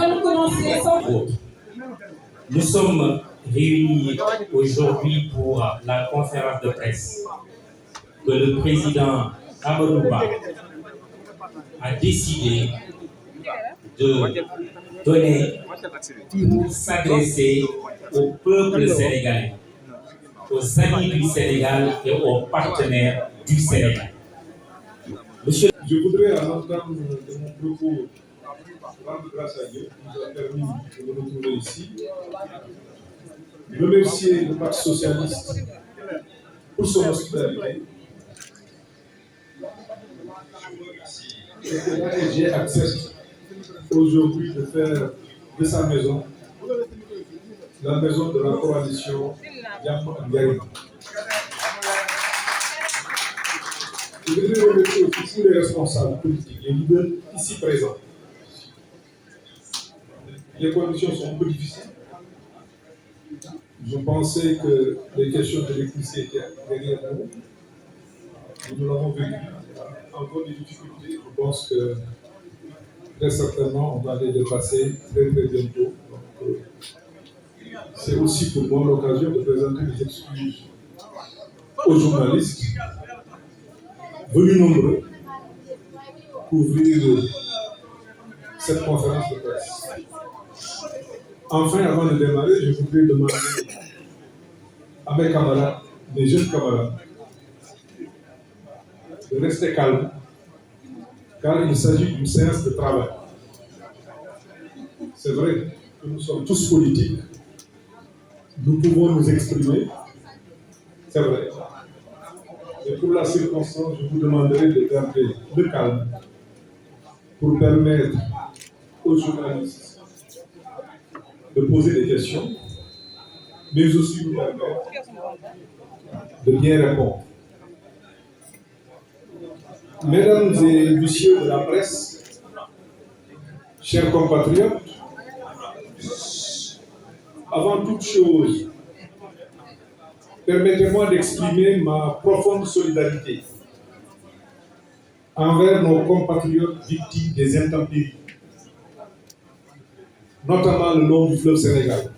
allons commencer sans... Nous sommes réunis aujourd'hui pour la conférence de presse que le président Amadou Ba a décidé de donner pour s'adresser au peuple sénégalais, aux amis du Sénégal et aux partenaires du Sénégal. Monsieur... Je voudrais, en entendre de mon propos, rendre grâce à Dieu qui nous a permis de nous retrouver ici, remercier le Parti socialiste pour son hospitalité. Et j'ai accepté aujourd'hui de faire de sa maison la maison de la coalition Yamma Ndiaye. Je voudrais remercier aussi tous les responsables politiques, les leaders ici présents. Les conditions sont un peu difficiles. Je pensais que les questions de l'électricité étaient derrière nous. Nous l'avons vécu. Encore des difficultés. Je pense que très certainement, on va les dépasser très très bientôt. Donc, c'est aussi pour moi l'occasion de présenter des excuses aux journalistes venus nombreux couvrir cette conférence de presse. Enfin, avant de démarrer, je voudrais demander à mes camarades, mes jeunes camarades, de rester calmes, car il s'agit d'une séance de travail. C'est vrai que nous sommes tous politiques, nous pouvons nous exprimer, c'est vrai. Et pour la circonstance, je vous demanderai de garder le calme pour permettre aux journalistes de poser des questions, mais aussi nous permettre de bien répondre. Mesdames et messieurs de la presse, chers compatriotes, avant toute chose, permettez-moi d'exprimer ma profonde solidarité envers nos compatriotes victimes des intempéries, notamment le long du fleuve Sénégal.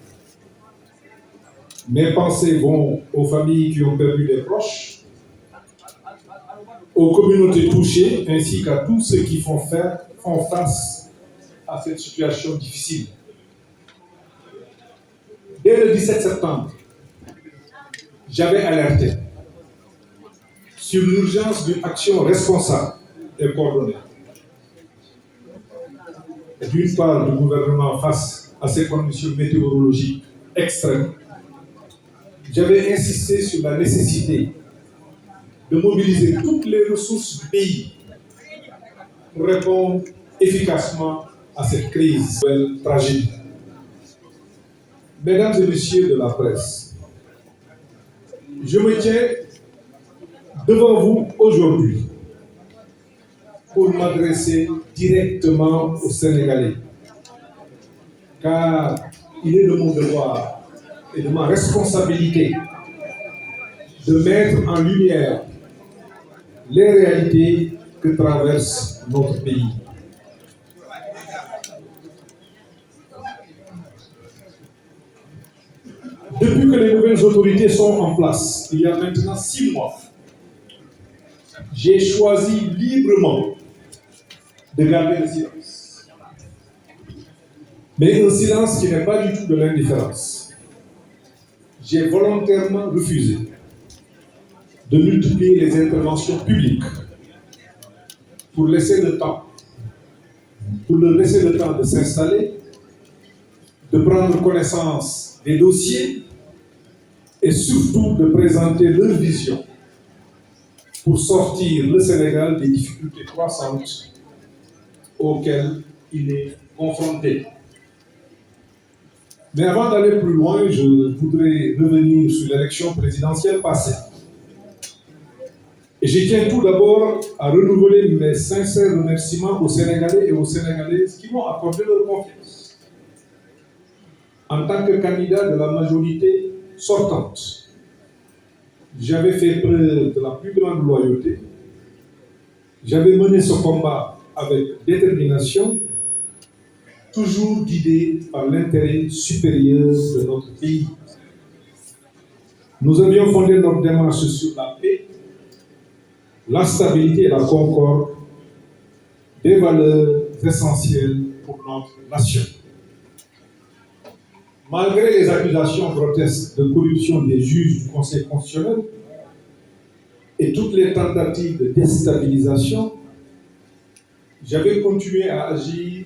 Mes pensées vont aux familles qui ont perdu des proches, aux communautés touchées, ainsi qu'à tous ceux qui font face à cette situation difficile. Dès le 17 septembre, j'avais alerté sur l'urgence d'une action responsable et coordonnée. D'une part, le gouvernement face à ces conditions météorologiques extrêmes, j'avais insisté sur la nécessité de mobiliser toutes les ressources du pays pour répondre efficacement à cette crise tragique. Mesdames et messieurs de la presse, je me tiens devant vous aujourd'hui pour m'adresser directement aux Sénégalais, car il est de mon devoir et de ma responsabilité de mettre en lumière les réalités que traverse notre pays. Depuis que les nouvelles autorités sont en place, il y a maintenant 6 mois, j'ai choisi librement de garder le silence. Mais un silence qui n'est pas du tout de l'indifférence. J'ai volontairement refusé de multiplier les interventions publiques pour leur laisser le temps de s'installer, de prendre connaissance des dossiers et surtout de présenter leur vision pour sortir le Sénégal des difficultés croissantes auxquelles il est confronté. Mais avant d'aller plus loin, je voudrais revenir sur l'élection présidentielle passée. Et je tiens tout d'abord à renouveler mes sincères remerciements aux Sénégalais et aux Sénégalaises qui m'ont accordé leur confiance. En tant que candidat de la majorité sortante, j'avais fait preuve de la plus grande loyauté. J'avais mené ce combat avec détermination, toujours guidés par l'intérêt supérieur de notre pays. Nous avions fondé notre démarche sur la paix, la stabilité et la concorde, des valeurs essentielles pour notre nation. Malgré les accusations grotesques de corruption des juges du Conseil constitutionnel et toutes les tentatives de déstabilisation, j'avais continué à agir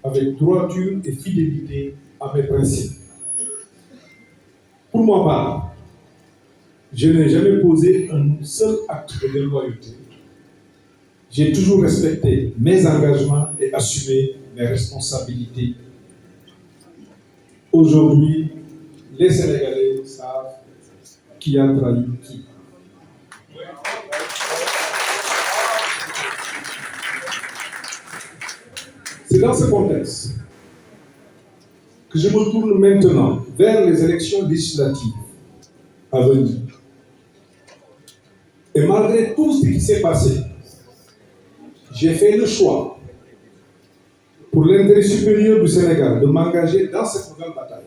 avec droiture et fidélité à mes principes. Pour ma part, je n'ai jamais posé un seul acte de déloyauté. J'ai toujours respecté mes engagements et assumé mes responsabilités. Aujourd'hui, les Sénégalais savent qui a trahi qui. C'est dans ce contexte que je me tourne maintenant vers les élections législatives à venir. Et malgré tout ce qui s'est passé, j'ai fait le choix, pour l'intérêt supérieur du Sénégal, de m'engager dans cette nouvelle bataille,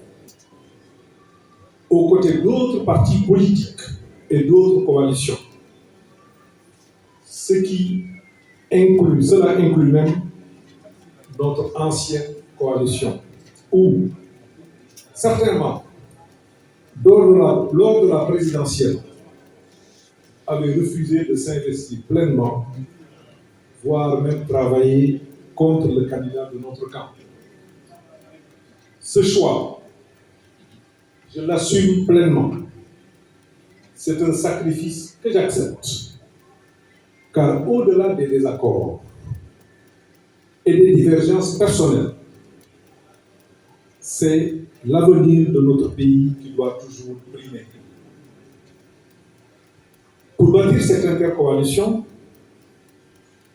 aux côtés d'autres partis politiques et d'autres coalitions. Cela inclut même notre ancienne coalition, où, certainement, lors de la présidentielle, avait refusé de s'investir pleinement, voire même travailler contre le candidat de notre camp. Ce choix, je l'assume pleinement. C'est un sacrifice que j'accepte, car au-delà des désaccords et des divergences personnelles, c'est l'avenir de notre pays qui doit toujours primer. Pour bâtir cette intercoalition,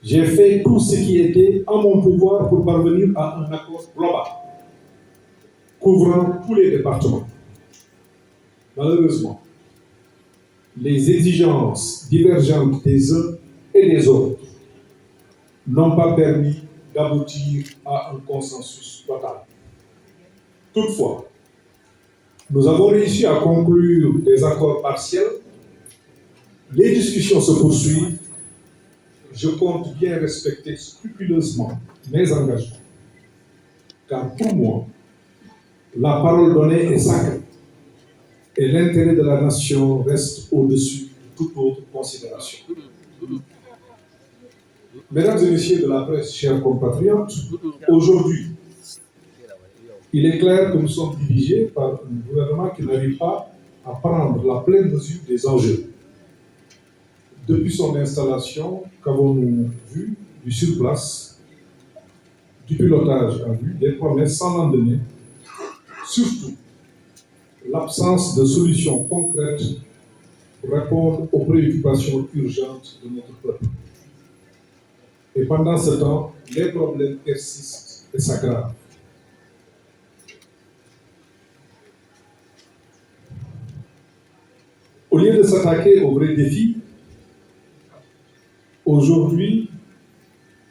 j'ai fait tout ce qui était en mon pouvoir pour parvenir à un accord global, couvrant tous les départements. Malheureusement, les exigences divergentes des uns et des autres n'ont pas permis d'aboutir à un consensus total. Toutefois, nous avons réussi à conclure des accords partiels. Les discussions se poursuivent. Je compte bien respecter scrupuleusement mes engagements. Car pour moi, la parole donnée est sacrée et l'intérêt de la nation reste au-dessus de toute autre considération. Mesdames et messieurs de la presse, chers compatriotes, aujourd'hui, il est clair que nous sommes dirigés par un gouvernement qui n'arrive pas à prendre la pleine mesure des enjeux. Depuis son installation, qu'avons-nous vu du surplace, du pilotage à vue, des promesses sans lendemain, surtout l'absence de solutions concrètes pour répondre aux préoccupations urgentes de notre peuple. Et pendant ce temps, les problèmes persistent et s'aggravent. Au lieu de s'attaquer aux vrais défis, aujourd'hui,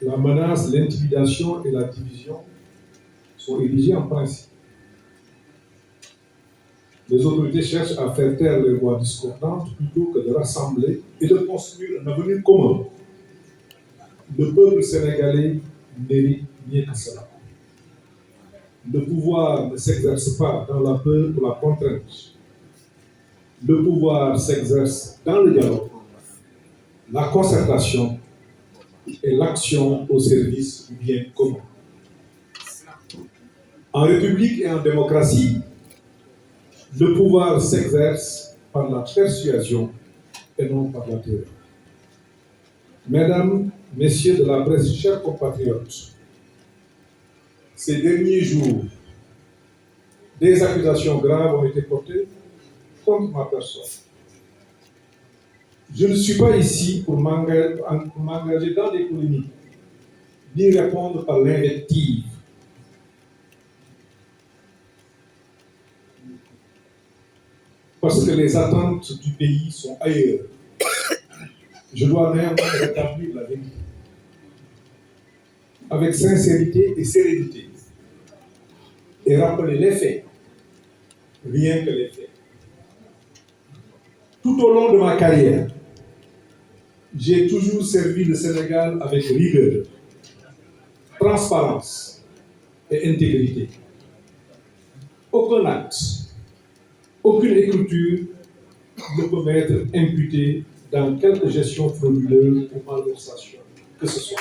la menace, l'intimidation et la division sont érigées en principe. Les autorités cherchent à faire taire les voix discordantes plutôt que de rassembler et de construire un avenir commun. Le peuple sénégalais mérite mieux que cela. Le pouvoir ne s'exerce pas dans la peur ou la contrainte. Le pouvoir s'exerce dans le dialogue, la concertation et l'action au service du bien commun. En République et en démocratie, le pouvoir s'exerce par la persuasion et non par la terreur. Mesdames, Messieurs de la presse, chers compatriotes, ces derniers jours, des accusations graves ont été portées contre ma personne. Je ne suis pas ici pour m'engager dans des polémiques, ni répondre par l'invective. Parce que les attentes du pays sont ailleurs. Je dois néanmoins rétablir la vérité. Avec sincérité et sérénité, et rappeler les faits, rien que les faits. Tout au long de ma carrière, j'ai toujours servi le Sénégal avec rigueur, transparence et intégrité. Aucun acte, aucune écriture ne peut m'être imputée dans quelque gestion frauduleuse ou malversation que ce soit.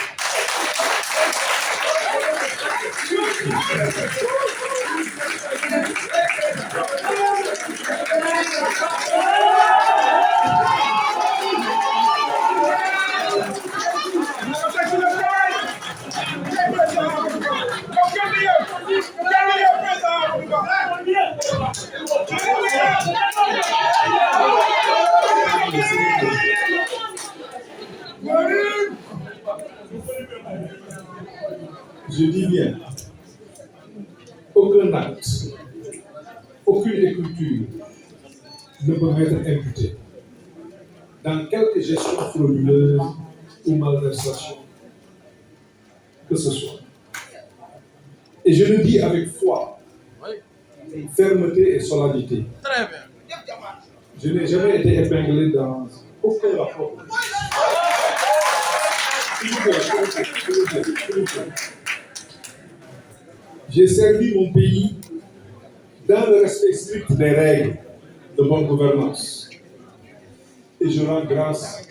Je dis bien, aucun acte, aucune écriture ne peut m'être imputée dans quelque gestion frauduleuse ou malversation que ce soit. Et je le dis avec foi, fermeté et solennité. Très bien. Je n'ai jamais été épinglé dans aucun rapport. J'ai servi mon pays dans le respect strict des règles de bonne gouvernance. Et je rends grâce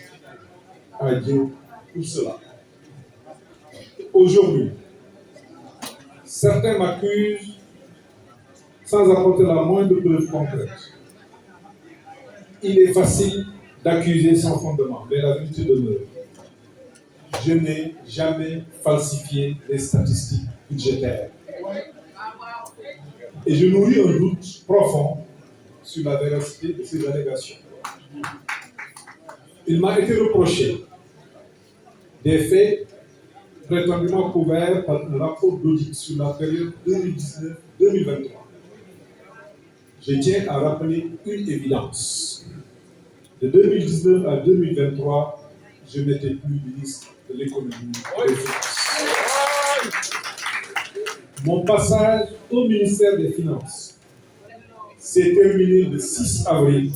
à Dieu pour cela. Aujourd'hui, certains m'accusent sans apporter la moindre preuve concrète. Il est facile d'accuser sans fondement, mais la vérité demeure. Je n'ai jamais falsifié les statistiques budgétaires. Et je nourris un doute profond sur la véracité de ces allégations. Il m'a été reproché des faits prétendument couverts par un rapport d'audit sur la période 2019-2023. Je tiens à rappeler une évidence. De 2019 à 2023, je n'étais plus ministre de l'économie et des finances. Mon passage au ministère des Finances s'est terminé le 6 avril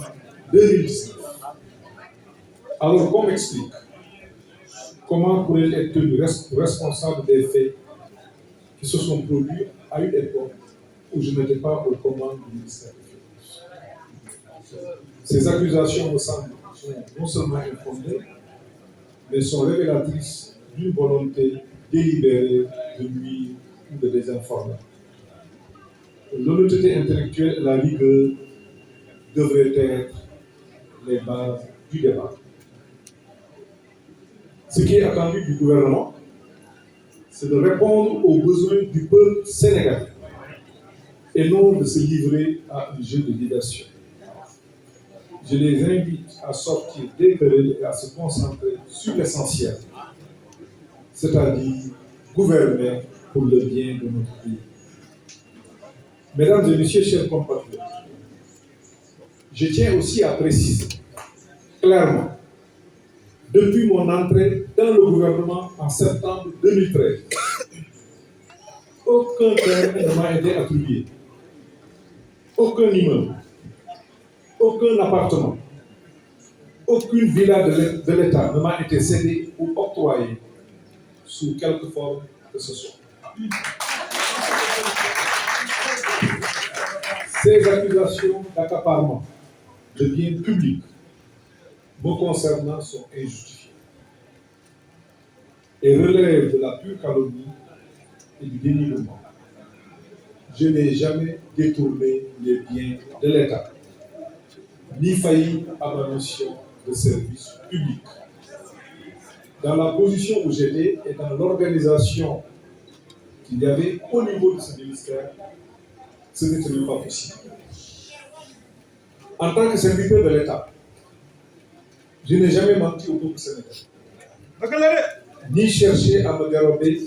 2019. Alors qu'on m'explique comment pourrais-je être tenu responsable des faits qui se sont produits à une époque où je n'étais pas aux commandes du ministère des Finances. Ces accusations me semblent non seulement infondées, mais sont révélatrices d'une volonté délibérée de nuire ou de désinformer. L'honnêteté intellectuelle et la rigueur devraient être les bases du débat. Ce qui est attendu du gouvernement, c'est de répondre aux besoins du peuple sénégalais et non de se livrer à un jeu de diversion. Je les invite à sortir des querelles et à se concentrer sur l'essentiel, c'est-à-dire gouverner pour le bien de notre pays. Mesdames et messieurs, chers compatriotes, je tiens aussi à préciser clairement, depuis mon entrée dans le gouvernement en septembre 2013, aucun terrain ne m'a été attribué, aucun immeuble, aucun appartement, aucune villa de l'État ne m'a été cédée ou octroyée sous quelque forme que ce soit. Ces accusations d'accaparement de biens publics me concernant sont injustifiées et relèvent de la pure calomnie et du dénigrement. Je n'ai jamais détourné les biens de l'État, ni failli à ma mission de service public. Dans la position où j'étais et dans l'organisation qu'il y avait au niveau de ce ministère, ce n'était même pas possible. En tant que serviteur de l'État, je n'ai jamais menti au peuple sénégalais, ni cherché à me dérober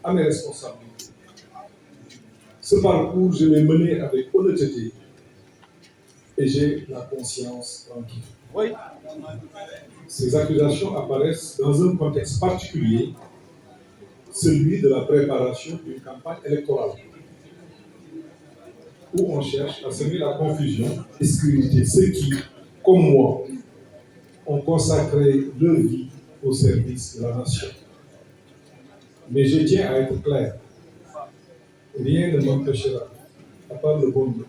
à mes responsabilités. Ce parcours, je l'ai mené avec honnêteté et j'ai la conscience tranquille. Oui. Ces accusations apparaissent dans un contexte particulier, celui de la préparation d'une campagne électorale. où on cherche à semer la confusion et sécurité, ceux qui, comme moi, ont consacré leur vie au service de la nation. Mais je tiens à être clair, rien ne m'empêchera, à part le bon Dieu,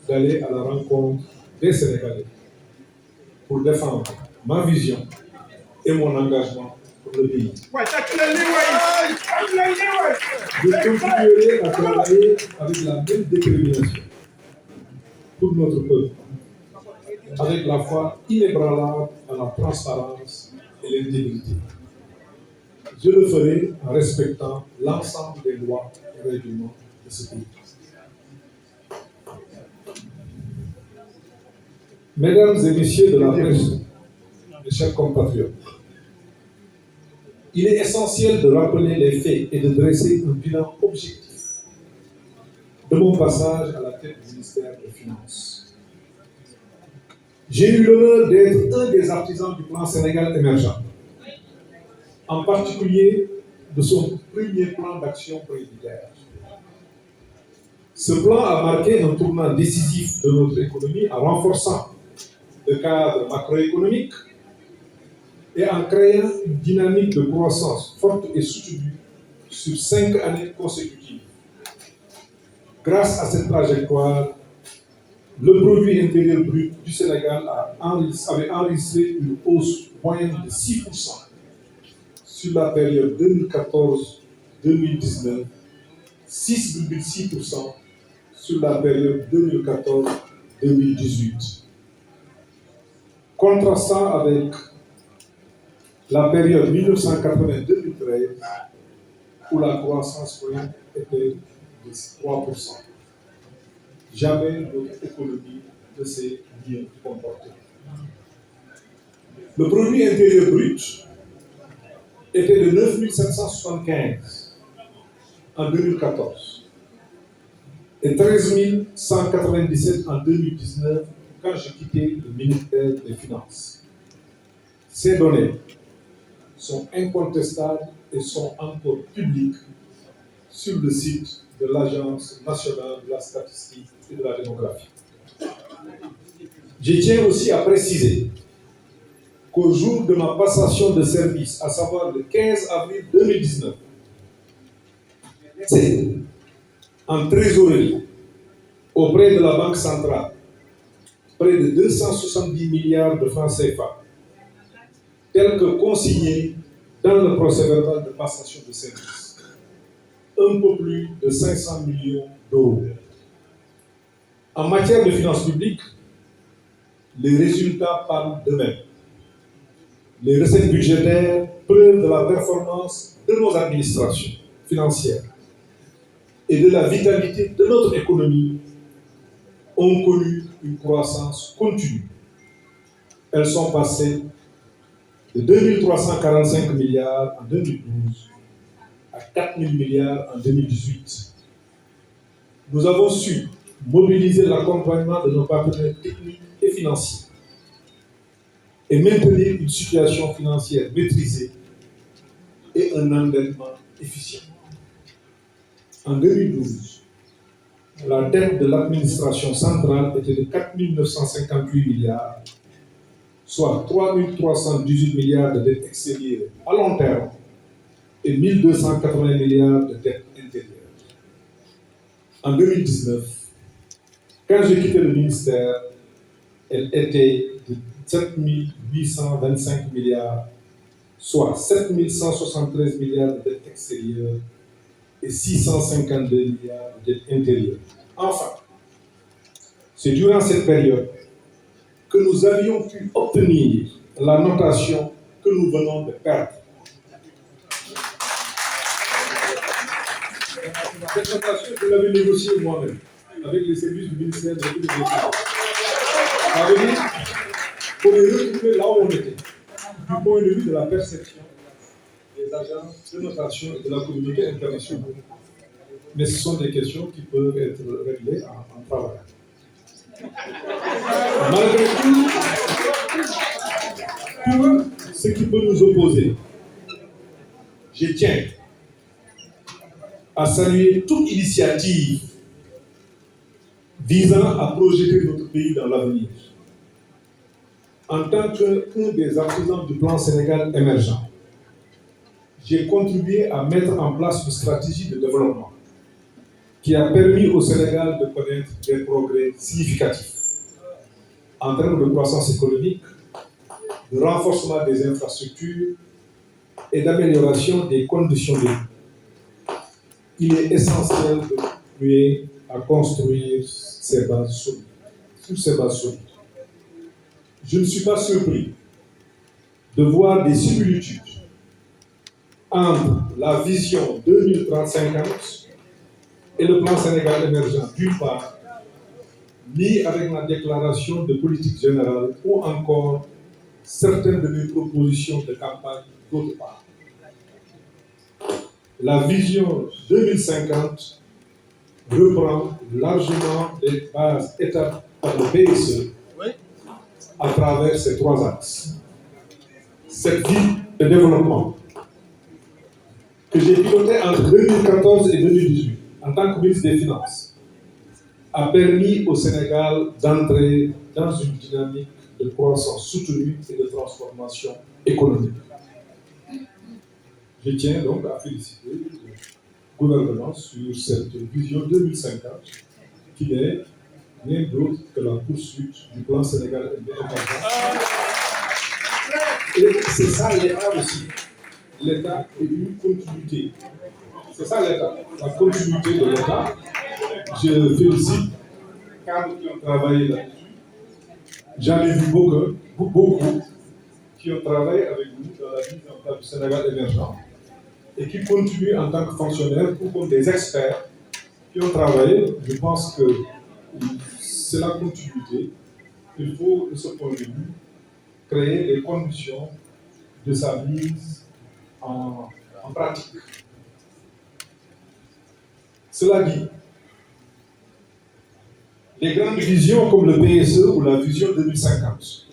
d'aller à la rencontre des Sénégalais pour défendre ma vision et mon engagement pour le pays. Je continuerai à travailler avec la même détermination pour notre peuple, avec la foi inébranlable à la transparence et l'intégrité. Je le ferai en respectant l'ensemble des lois et règlements de ce pays. Mesdames et messieurs de la presse, mes chers compatriotes, il est essentiel de rappeler les faits et de dresser un bilan objectif de mon passage à la tête du ministère des Finances. J'ai eu l'honneur d'être un des artisans du plan Sénégal émergent, en particulier de son premier plan d'action prioritaire. Ce plan a marqué un tournant décisif de notre économie en renforçant le cadre macroéconomique et en créant une dynamique de croissance forte et soutenue sur 5 années consécutives. Grâce à cette trajectoire, le produit intérieur brut du Sénégal avait enregistré une hausse moyenne de 6% sur la période 2014-2019, 6,6% sur la période 2014-2018. Contrastant avec la période 1980-2013, où la croissance moyenne était de 3%. Jamais notre économie ne s'est bien comportée. Le produit intérieur brut était de 9 775 en 2014 et 13 197 en 2019 quand j'ai quitté le ministère des Finances. Ces données sont incontestables et sont encore publiques sur le site de l'Agence nationale de la statistique et de la démographie. Je tiens aussi à préciser qu'au jour de ma passation de service, à savoir le 15 avril 2019, c'est en trésorerie auprès de la Banque centrale, près de 270 milliards de francs CFA, tels que consignés dans le procès-verbal de passation de service. Un peu plus de 500 millions d'euros. En matière de finances publiques, les résultats parlent d'eux-mêmes. Les recettes budgétaires, preuve de la performance de nos administrations financières et de la vitalité de notre économie, ont connu une croissance continue. Elles sont passées de 2 345 milliards en 2012 à 4 000 milliards en 2018. Nous avons su mobiliser l'accompagnement de nos partenaires techniques et financiers et maintenir une situation financière maîtrisée et un endettement efficient. En 2012, la dette de l'administration centrale était de 4 958 milliards, soit 3 318 milliards de dettes extérieures à long terme et 1 280 milliards de dettes intérieures. En 2019, quand j'ai quitté le ministère, elle était de 7 825 milliards, soit 7 173 milliards de dettes extérieures et 652 milliards de dettes intérieures. Enfin, c'est durant cette période que nous avions pu obtenir la notation que nous venons de perdre. Cette notation, je l'avais négociée moi-même avec les services du ministère de l'Économie. Ça veut dire qu'on est retrouvé là où on était, du point de vue de la perception des agences de notation et de la communauté internationale. Mais ce sont des questions qui peuvent être réglées en travail. Malgré tout ce qui peut nous opposer, je tiens à saluer toute initiative visant à projeter notre pays dans l'avenir. En tant qu'un des artisans du plan Sénégal émergent, j'ai contribué à mettre en place une stratégie de développement qui a permis au Sénégal de connaître des progrès significatifs en termes de croissance économique, de renforcement des infrastructures et d'amélioration des conditions de vie. Il est essentiel de continuer à construire ces bases solides, sur ces bases solides. Je ne suis pas surpris de voir des similitudes entre la vision 2030-50 et le plan Sénégal émergent d'une part, ni avec la déclaration de politique générale ou encore certaines de mes propositions de campagne d'autre part. La vision 2050 reprend largement les bases établies par le PSE à travers ces trois axes. Cette vie de développement que j'ai pilotée entre 2014 et 2018 en tant que ministre des Finances a permis au Sénégal d'entrer dans une dynamique de croissance soutenue et de transformation économique. Je tiens donc à féliciter le gouvernement sur cette vision 2050 qui n'est rien d'autre que la poursuite du plan Sénégal émergent. Et c'est ça l'État aussi. L'État est une continuité. C'est ça l'État, la continuité de l'État. Je félicite les cadres qui ont travaillé là-dessus. J'en ai vu beaucoup qui ont travaillé avec nous dans la mise en place du Sénégal émergent et qui continuent en tant que fonctionnaires ou comme des experts qui ont travaillé. Je pense que c'est la continuité. Il faut, de ce point de vue, créer les conditions de sa mise en pratique. Cela dit, les grandes visions comme le PSE ou la vision 2050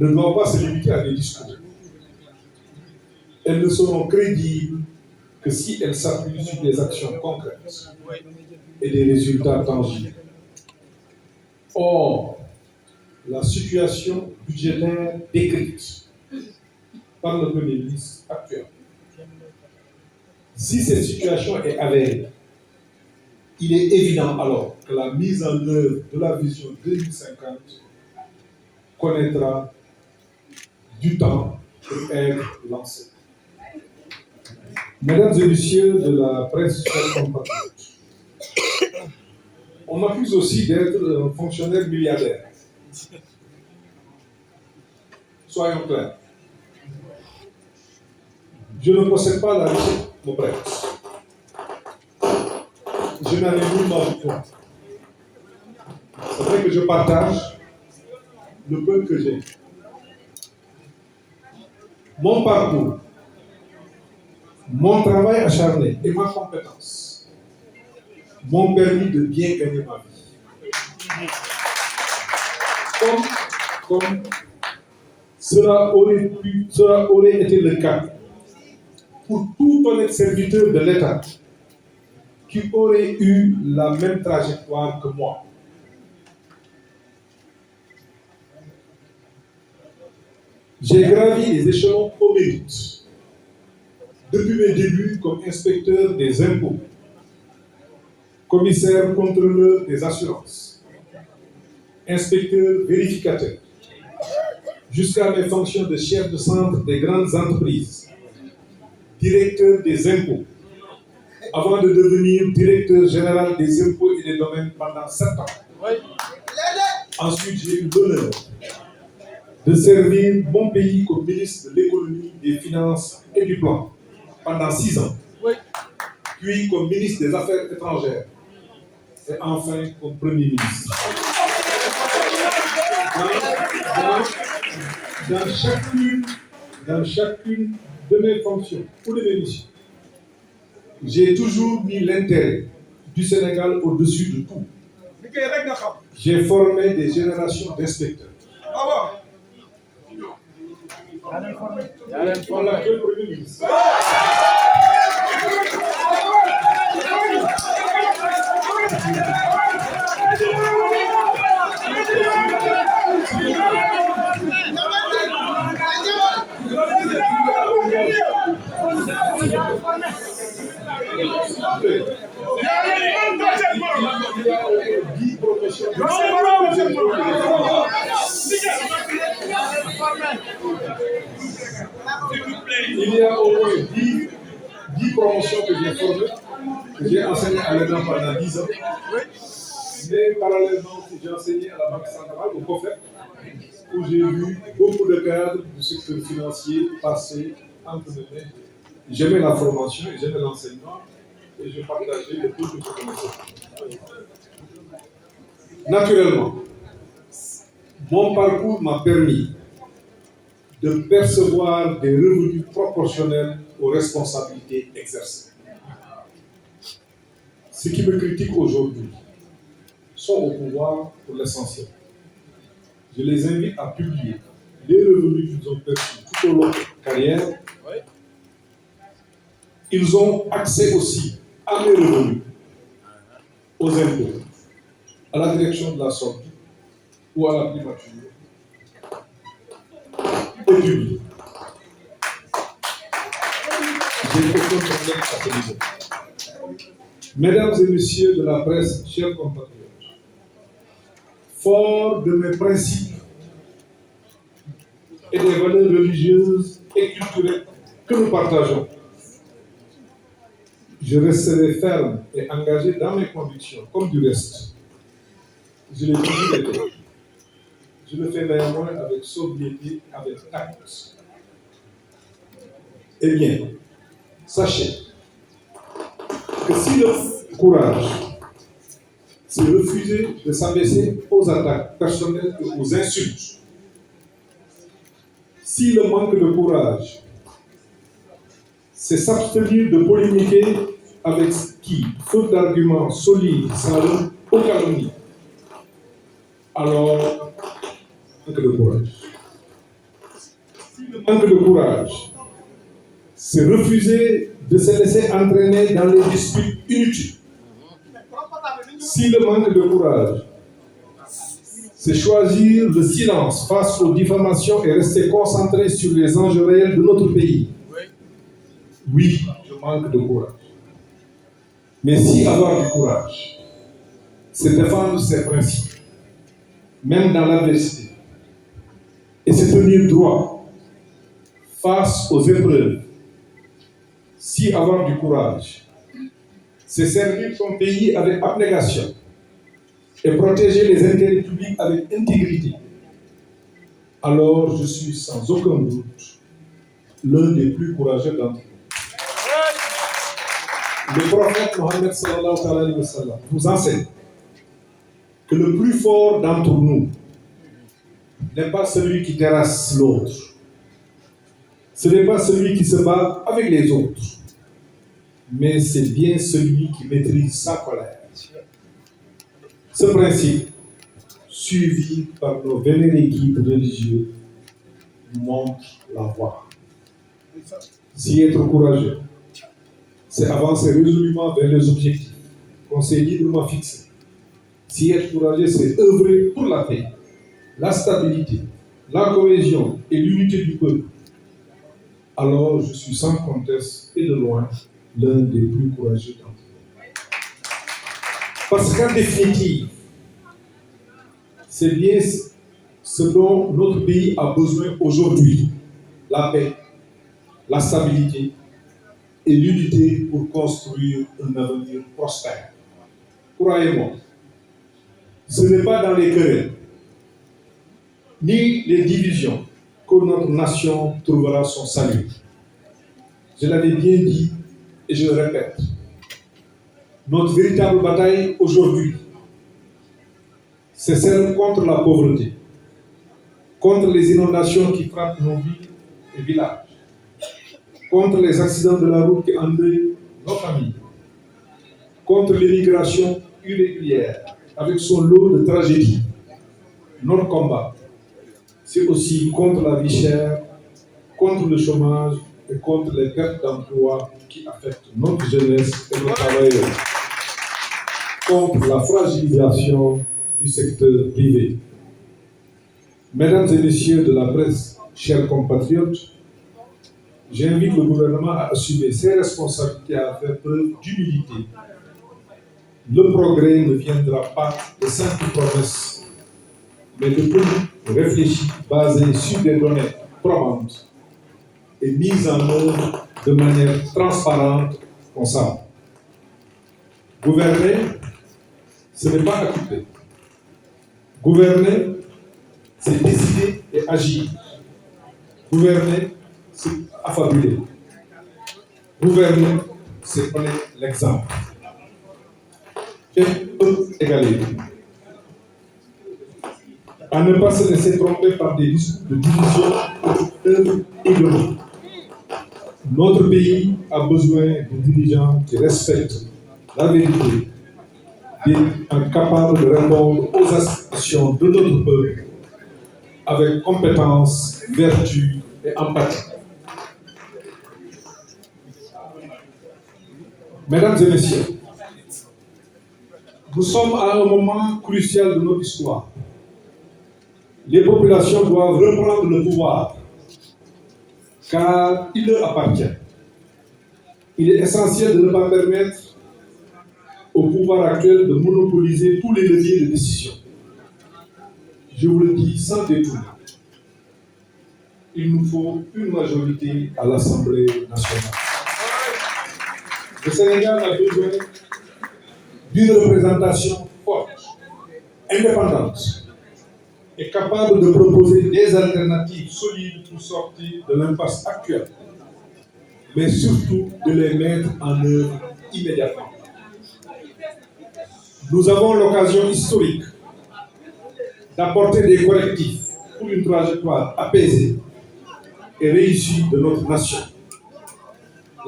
ne doivent pas se limiter à des discours. Elles ne seront crédibles que si elles s'appuient sur des actions concrètes et des résultats tangibles. Or, la situation budgétaire décrite par le Premier ministre actuel, si cette situation est avérée, il est évident alors que la mise en œuvre de la vision 2050 connaîtra du temps pour être lancée. Mesdames et messieurs de la presse compatriote, on m'accuse aussi d'être un fonctionnaire milliardaire. Soyons clairs. Je ne possède pas la recette de presse. Je n'en ai nullement besoin. C'est vrai que je partage le peu que j'ai. Mon parcours, mon travail acharné et ma compétence m'ont permis de bien gagner ma vie. Comme cela aurait été le cas pour tout honnête serviteur de l'État qui aurait eu la même trajectoire que moi. J'ai gravi les échelons au mérite. Depuis mes débuts comme inspecteur des impôts, commissaire contrôleur des assurances, inspecteur vérificateur, jusqu'à mes fonctions de chef de centre des grandes entreprises, directeur des impôts, avant de devenir directeur général des impôts et des domaines pendant 7 ans. Oui. Ensuite, j'ai eu l'honneur de servir mon pays comme ministre de l'économie, des finances et du plan pendant 6 ans. Oui. Puis comme ministre des Affaires étrangères et enfin comme Premier ministre. Dans chacune de mes fonctions ou de mes missions, j'ai toujours mis l'intérêt du Sénégal au-dessus de tout. J'ai formé des générations d'inspecteurs. On l'a fait Premier ministre. Il y a au moins 10 promotions que j'ai formées, que j'ai enseignées à l'ENA pendant 10 ans. Mais parallèlement, j'ai enseigné à la Banque centrale, au COFEP, où j'ai vu beaucoup de cadres du secteur financier passer entre mes mains. J'aimais la formation et j'aimais l'enseignement et je partageais le peu que je connaissais. Naturellement, mon parcours m'a permis de percevoir des revenus proportionnels aux responsabilités exercées. Ceux qui me critiquent aujourd'hui sont au pouvoir pour l'essentiel. Je les invite à publier les revenus qu'ils ont perçus tout au long de leur carrière. Ils ont accès aussi à mes revenus, aux impôts, à la direction de la sortie ou à la primature. Et publié. J'ai aucun problème à ce niveau. Mesdames et messieurs de la presse, chers compatriotes, fort de mes principes et des valeurs religieuses et culturelles que nous partageons, je resterai ferme et engagé dans mes convictions, comme du reste. Je l'ai toujours été. Je le fais néanmoins avec sobriété, avec tact. Eh bien, sachez que si le courage, c'est refuser de s'abaisser aux attaques personnelles et aux insultes, si le manque de courage, c'est s'abstenir de polémiquer avec qui, faute d'arguments solides, sans aux calomnies, alors, manque de courage. Si le manque de courage, c'est refuser de se laisser entraîner dans les disputes inutiles. Si le manque de courage, c'est choisir le silence face aux diffamations et rester concentré sur les enjeux réels de notre pays. Oui, je manque de courage. Mais si avoir du courage, c'est défendre ses principes, même dans l'adversité, et se tenir droit face aux épreuves, si avoir du courage, c'est servir son pays avec abnégation et protéger les intérêts publics avec intégrité, alors je suis sans aucun doute l'un des plus courageux d'entre nous. Le prophète Mohammed sallallahu alayhi wa sallam nous enseigne que le plus fort d'entre nous n'est pas celui qui terrasse l'autre. Ce n'est pas celui qui se bat avec les autres, mais c'est bien celui qui maîtrise sa colère. Ce principe, suivi par nos vénérés guides religieux, nous montre la voie. Si être courageux, c'est avancer résolument vers les objectifs qu'on s'est librement fixés. Si être courageux, c'est œuvrer pour la paix, la stabilité, la cohésion et l'unité du peuple, alors je suis sans conteste et de loin l'un des plus courageux d'entre nous. Parce qu'en définitive, c'est bien ce dont notre pays a besoin aujourd'hui, la paix, la stabilité et l'unité pour construire un avenir prospère. Croyez-moi, ce n'est pas dans les querelles ni les divisions que notre nation trouvera son salut. Je l'avais bien dit et je le répète. Notre véritable bataille aujourd'hui, c'est celle contre la pauvreté, contre les inondations qui frappent nos villes et villages, contre les accidents de la route qui endeuillent nos familles, contre l'immigration irrégulière avec son lot de tragédies. Notre combat, c'est aussi contre la vie chère, contre le chômage et contre les pertes d'emploi qui affectent notre jeunesse et nos travailleurs, contre la fragilisation du secteur privé. Mesdames et messieurs de la presse, chers compatriotes, j'invite le gouvernement à assumer ses responsabilités et à faire preuve d'humilité. Le progrès ne viendra pas de simples promesses, mais de politiques réfléchies, basées sur des données probantes et mises en œuvre de manière transparente, responsable. Gouverner, ce n'est pas occuper. Gouverner, c'est décider et agir. Gouverner, c'est affabuler. Gouverner, c'est donner l'exemple. Et peut égaler. À ne pas se laisser tromper par des discours de division et de l'autre. Notre pays a besoin de dirigeants qui respectent la vérité, capables de répondre aux aspirations de notre peuple avec compétence, vertu et empathie. Mesdames et messieurs, nous sommes à un moment crucial de notre histoire. Les populations doivent reprendre le pouvoir, car il leur appartient. Il est essentiel de ne pas permettre au pouvoir actuel de monopoliser tous les leviers de décision. Je vous le dis sans détour, il nous faut une majorité à l'Assemblée nationale. Le Sénégal a besoin d'une représentation forte, indépendante et capable de proposer des alternatives solides pour sortir de l'impasse actuelle, mais surtout de les mettre en œuvre immédiatement. Nous avons l'occasion historique d'apporter des correctifs pour une trajectoire apaisée et réussie de notre nation.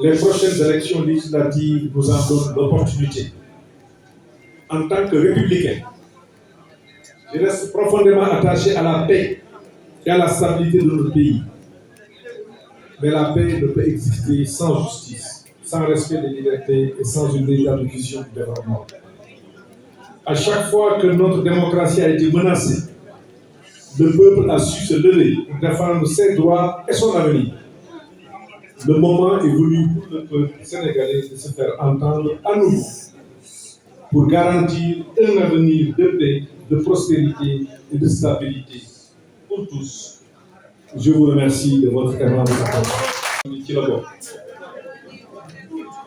Les prochaines élections législatives nous en donnent l'opportunité. En tant que républicain, je reste profondément attaché à la paix et à la stabilité de notre pays. Mais la paix ne peut exister sans justice, sans respect des libertés et sans une véritable vision du développement. À chaque fois que notre démocratie a été menacée, le peuple a su se lever pour défendre ses droits et son avenir. Le moment est venu pour le peuple sénégalais de se faire entendre à nouveau pour garantir un avenir de paix, de prospérité et de stabilité pour tous. Je vous remercie de votre aimable attention.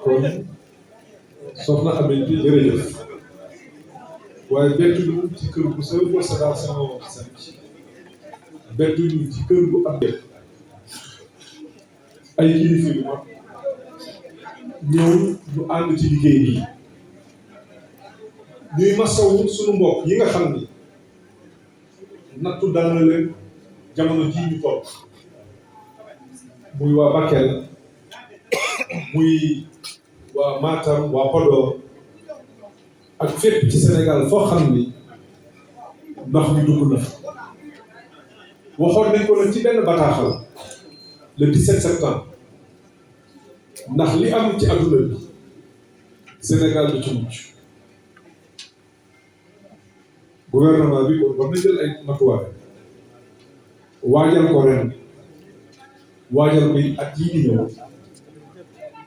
kon soxna Aminata jërëjëf waaye bettuñu ci kër bu sa ko sa sama sant bettuñu ci kër bu am ay kilifa yu mag ñëw ñu ànd ci liggéey bi ñuy masawu suñu mbokk yi nga xam ni nattu dal na leen jamono jii ñu toog muy waa Bakel muy waa Matam waa Podor ak fépp ci Sénégal foo xam ni ndox mi dugg na fa waxoon nañ ko nag ci benn bataaxal le 17 septembre ndax li am ci adduna bi Sénégal du ci mucc gouvernement bi kon war na jël ay matuwaay waajal ko ren waajal koy at yii di ñëw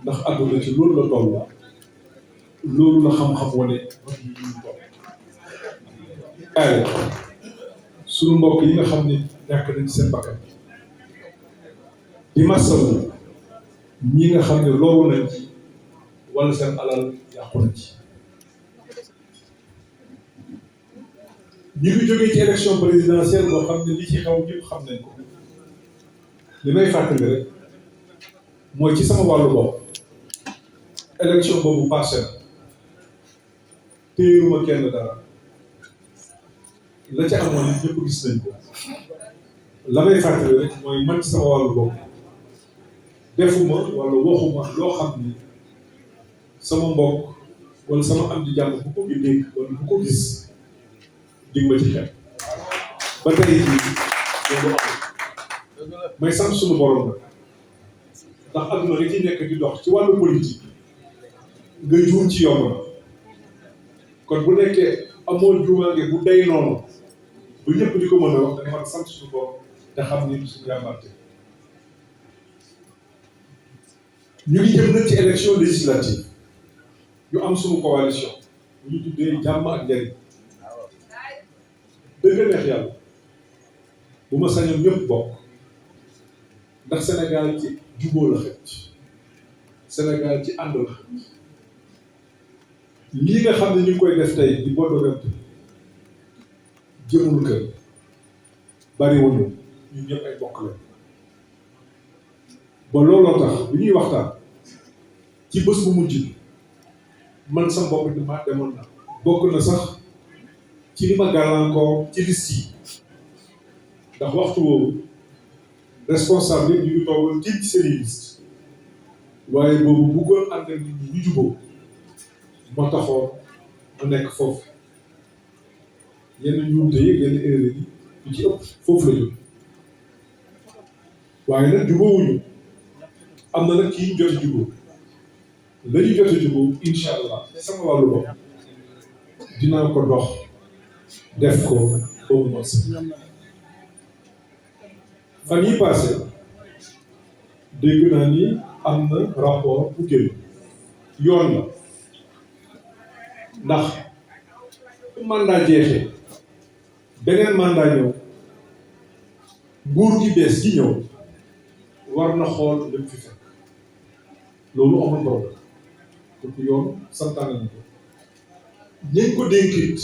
ndax adduna ci loolu la toll loolu la xam-xam wane wax yi ñu toll waaye suñu mbokk yi nga xam ne ñàkk nañ seen bakkan di masawu ñi nga xam ne loolu nañ ci wala seen alal yàqu na ci ñi ngi jógee ci élection présidentielle boo xam ne li ci xaw ñëpp xam nañ ko li may fàttali rek mooy ci sama wàllu bopp élection boobu passé na téyeruma kenn dara la ca amoon it ñëpp gis nañ ko la may fàttali rek mooy man ci sama wàllu bopp defuma wala waxuma loo xam ni sama mbokk wala sama am di jàmm bu ko gi dégg wala bu ko gis dig ma ci xel ba tey jii loolu amul may sant suñu borom la ndax adduna nga ci nekk di dox ci wàllu politique nga juum ci yomb na kon bu nekkee amoo juumaange bu day noonu bu ñëpp di ko mën a wax da nga mën a sant suñu borom te xam ni suñu yàmbaate ñu ngi jëm nag ci élection législative ñu am suñu coalition bu ñu tuddee jàmm ak njariñ dëgg neex yàlla bu ma sañoon ñëpp bokk ndax Sénégal ci jubóo la xëcc Sénégal ci ànd la xëcc lii nga xam ne ñu ngi koy def tey di bodogante jëmul kër bariwuñu ñun ñëpp ay bokk lañ ba looloo tax bi ñuy waxtaan ci bés bu mujj bi man sa bopp di ma demoon na bokk na sax ci li ma gàllankoor ci liste yi ndax waxtu woowu responsable yi ñu ngi toogoon ci seen i liste waaye boobu bëggoon ànd ak nit ñi ñu jubóo moo taxoon mu nekk foofu yenn njuumte yi yenn erreur yi yu ci ëpp foofu la jóg waaye nag jubóowuñu am na nag kii ñu jot a jubóo la ñu jot a jubóo incha allah sama wàllu bopp dinaa ko dox def ko boobu mos fan yi passé dégg naa ni am na rapport bu génn yoon la ndax mandat jeexee beneen mandat ñëw nguur gi bees gi ñëw war na xool lépp fi fekk loolu amul problème donc yoon santaane na ko ñañ ko dénkit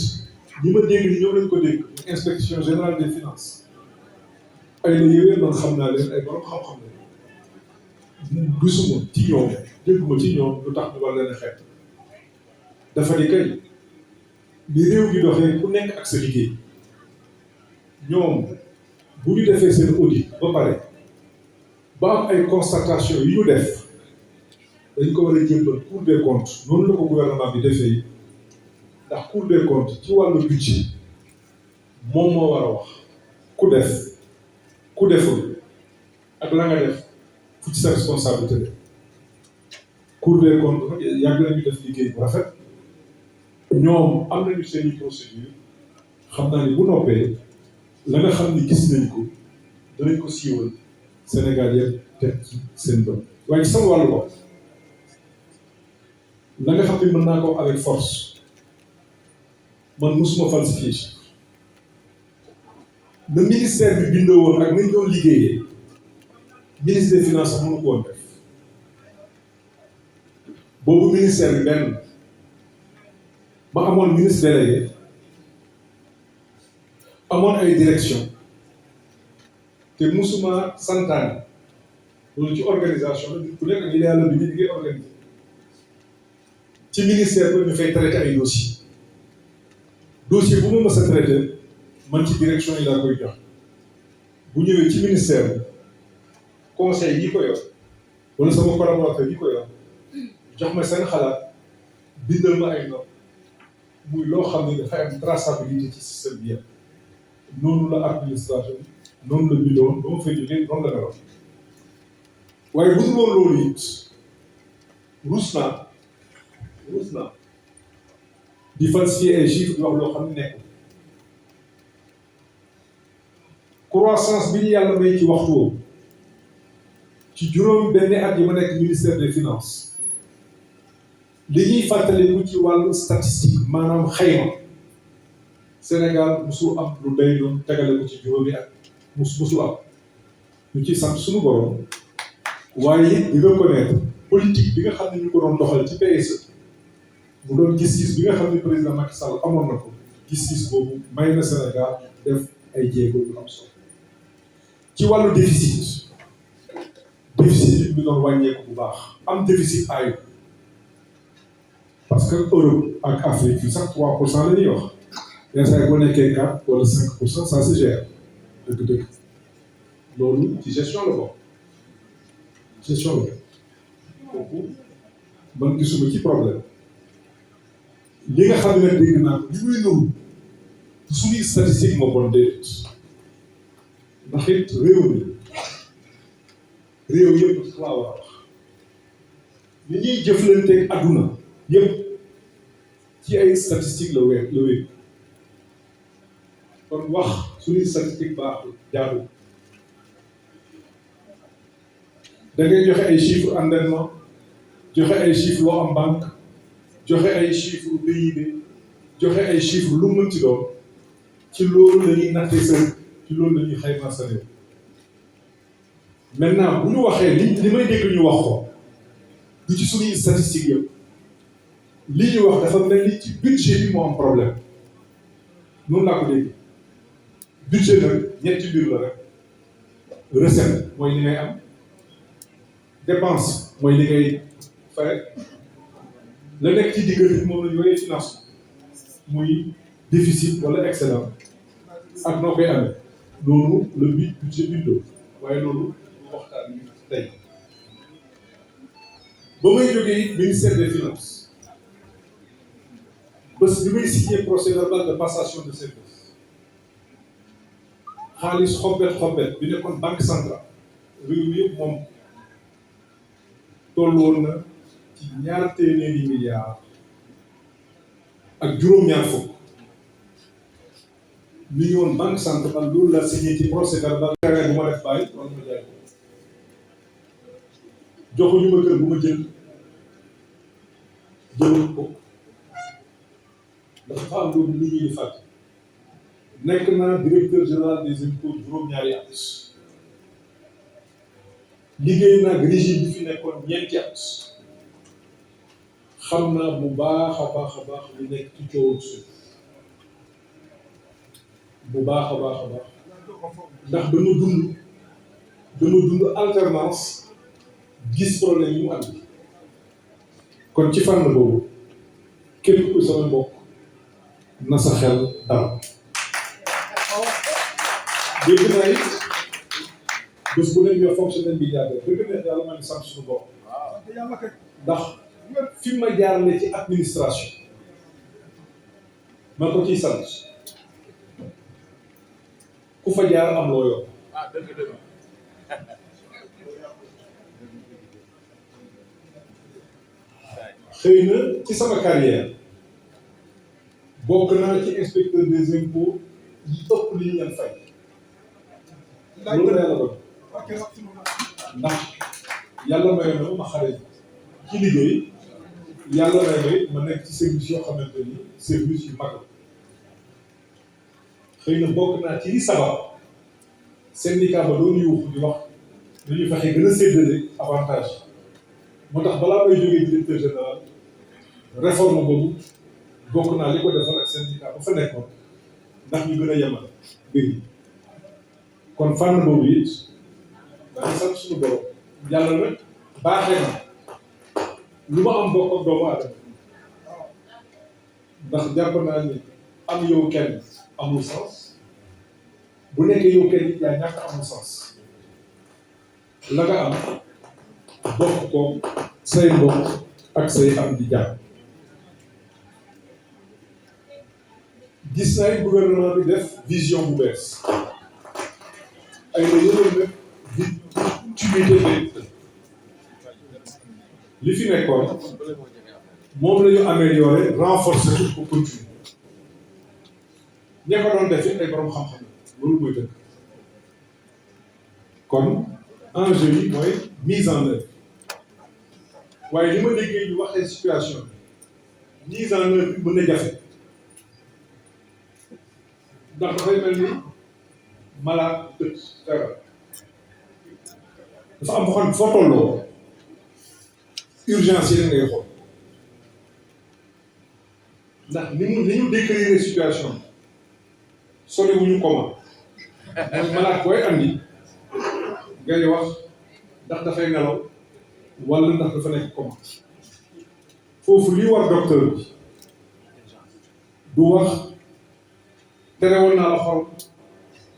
ñi ma dégg ni ñoom lañ ko dénk inspection générale des finances ay la yéwee man xam naa leen ay borom xam-xam ne gisuma ci ñoom dégguma ci ñoom lu tax ñu war leen a xeet dafa di kay li réew gi doxee ku nekk ak sa liggéey ñoom bu ñu defee seen audit ba pare ba am ay constatation yu ñu def dañ ko war a jébbal Cour des comptes noonu la ko gouvernement bi defee ndax Cour des comptes ci wàllu budget moom moo war a wax ku def ku deful ak la nga def fu ci sa responsabilité la Cour des comptes nag yàgg nañu def liggéey bu rafet ñoom am nañu seen i procédure xam naa ni bu noppee la nga xam ni gis nañ ko danañ ko siiwal Sénégal yëpp teg ci seen bët waaye ci sama wàllu bopp la nga xam ne mën naa ko avec force man musuma falsifier chiffre le ministère bi bindoo woon ak nañ doon liggéeyee ministre des finances sax mënu ko woon def boobu ministère bi benn ma amoon ministre délégué amoon ay direction te musuma santaane loolu ci organisation la ku nekk ak yàlla bi ñu ngay organiser ci ministère bi ñu fay traité ay dossier bu ma mës a traité man ci direction yi laa koy jox bu ñëwee ci ministère bi conseil yi ko yor wala sama collaborateur yi ko yor jox ma seen xalaat bindal ma ay notes muy loo xam ne dafay am traçabilité ci système bi yëpp noonu la administration noonu la bindoon ba ma fay jógee noonu la meloon waaye bu dul woon loolu it ruus naa di falsifier ay chiffres di wax loo xam ne nekkul croissance bi ñu yàlla may ci waxtu woowu ci juróom benn at yi ma nekk ministère des finances li ñuy fàttaliku ci wàllu statistique maanaam xayma Sénégal musul am lu day doon tegale ko ci juróomi at musul am ñu ci sant suñu borom waaye it di reconnaître politique bi nga xam ne ñu ko doon doxal ci PSE mu doon gis-gis bi nga xam ne président Macky Sall amoon na ko gis-gis boobu may na Sénégal def ay jéego yu am solo ci wàllu déficit bi doon wàññeeku bu baax am déficit ayu parce que Europe ak Afrique fii sax 3% la ñuy wax yenn saa yi boo nekkee 4 wala 5% ça se gère dëgg-dëgg loolu ci gestion la bokk kooku man gisuma ci problème li nga xam ne dégg naa ko li muy nuru suñuy statistique moo bon déedéet ndax it réew yëpp laa war a wax li ñuy jëflanteeg adduna yëpp ci ay statistique la wér kon wax suñuy statistique baaxul jaadu da ngay joxe ay chiffres endettement joxe ay chiffres loo am banque joxe ay chiffres PIB joxe ay chiffres lu mën ci doon ci loolu la ñuy nattee sa ci loolu la ñuy xayma sa réew maintenant bu ñu waxee li may dégg ñu wax ko du ci suñuy statistiques yëpp li ñu wax dafa mel ni ci budget bi moo am problème noonu laa ko dégg budget nag ñetti mbir la rek recette mooy li ngay am dépense mooy li ngay fay la nekk ci diggante moom la ñu woowee finance muy déficit wala excédent ak noo koy amee loolu le budget bindoo waaye loolu waxtaan bi tey ba may jógee ministère des finances bés bi may signé procès verbal de passation de service xaalis xobbet bi nekkoon banque centrale réew mi yëpp moom toll woon na ci ñaar téeméeri milliards ak juróom-ñaar fukk mi ngi woon banque centrale loolu la signé ci procès verbal bu ma def bàyyi wala ma jaay joxuñu ma kër bu ma jël ko dafa am loolu nit ñi di fàtte nekk naa directeur général des impôts juróom-ñaari at liggéey naa régime bi fi nekkoon ñeenti at xam naa bu baax a baax li nekk ci coowul suuf bu baax a baax ndax dama dund alternance gis problème yi mu am kon ci fànn boobu képp ku sama mbokk na sa xel dal dégg naa it bés bu nekk yow fonctionnaire bi jaaree dëgg neex yàlla maa ngi sant suñu bopp ndax fi ma jaarale ci administration ma ko ciy sant ku fa jaar am loo yor xëy na ci sama carrière bokk naa ci inspecteur des impôts yi ëpp li ñu leen fay loolu yàlla doon ndax yàlla may na ma xare ci liggéey yàlla may ma nekk ci service yoo xamante ni service yu mag la xëy na bokk naa ci li sabab syndicat ba doon yuuxu di wax dañuy fexe gën a séddale avantage moo tax balaa may jógee directeur général réforme boobu bokk naa li ko defal ak syndicat ba fa nekkoon ndax ñu gën a yemal mbir yi kon fànn boobu it dañuy sant suñu borom yàlla nag baaxee na lu ma am bokk ak doomu aadama ndax jàpp naa ni am yow kenn amul sens bu nekkee yow kenn yaa ñàkk amul sens la nga am bokk ko say mbokk ak say am di jàpp gis naa it gouvernement bi def vision bu bees ay la yëngal nag di tuité li fi nekkoon moom la ñu amélioré renforcer tout pour continuer ña ko doon def it ay borom xam-xam loolu mooy dëgg kon enjeu yi mooy mise en œuvre waaye li ma déggee ñu waxee situation bi mise en œuvre bi mën na jafe ndax dafay mel ni malade tëdd feebar dafa am boo xam ne foo tolloo urgence yi ngay xool ndax ni ñu décrire situation bi sori wu ñu comment mooy malade booy andi ngay wax ndax dafay nelaw wala ndax dafa nekk comment foofu li war docteur bi du wax terewoon naa la xorom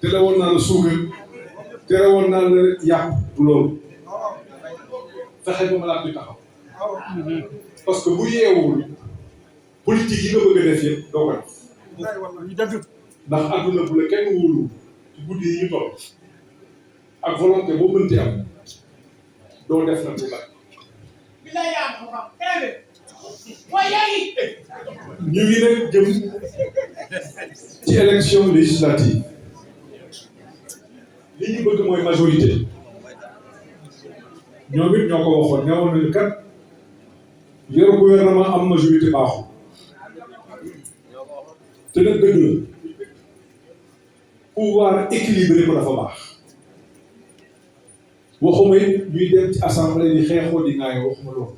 terewoon naa la suukar terewoon naa la yàpp du loolu fexe ba malade bi taxaw parce que bu yeewul politique yi nga bëgg a def yëpp doo ko def ndax àdduna bu la kenn wóolu ci guddi yi ñu toll ak volonté boo mënti am doo def nag bu baax. ñu ngi nag jëm ci élection législative li ñu bëgg mooy majorité ñoom it ñoo ko waxoon newoon nañu kat yor gouvernement am majorité baaxul te nag dëgg la pouvoir équilibré ko dafa baax waxuma it ñuy dem ci assemblée di xeexoo di ngaayoo waxuma loolu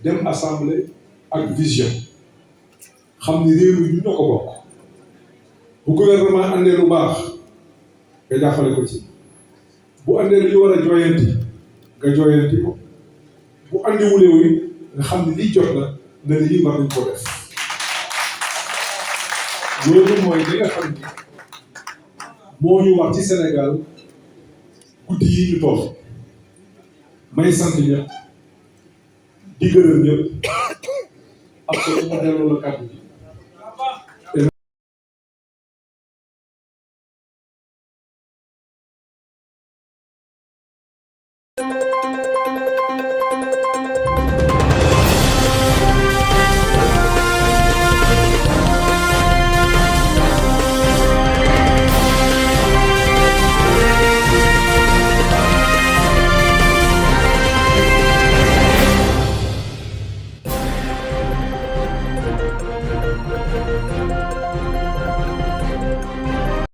dem assemblée ak vision xam ni réew mi ñu ñoo ko bokk bu gouvernement andee lu baax nga jàppale ko ci bu andee lu ñu war a jooyanti nga jooyanti ko bu andi wulewu it nga xam ne lii jot na nga ne lii war nañ ko def loolu mooy li nga xam ni moo ñu wax ci Sénégal guddi yi ñu toll may sant ñëpp di gërëm ñëpp ak ko ma delloo la kàddu gi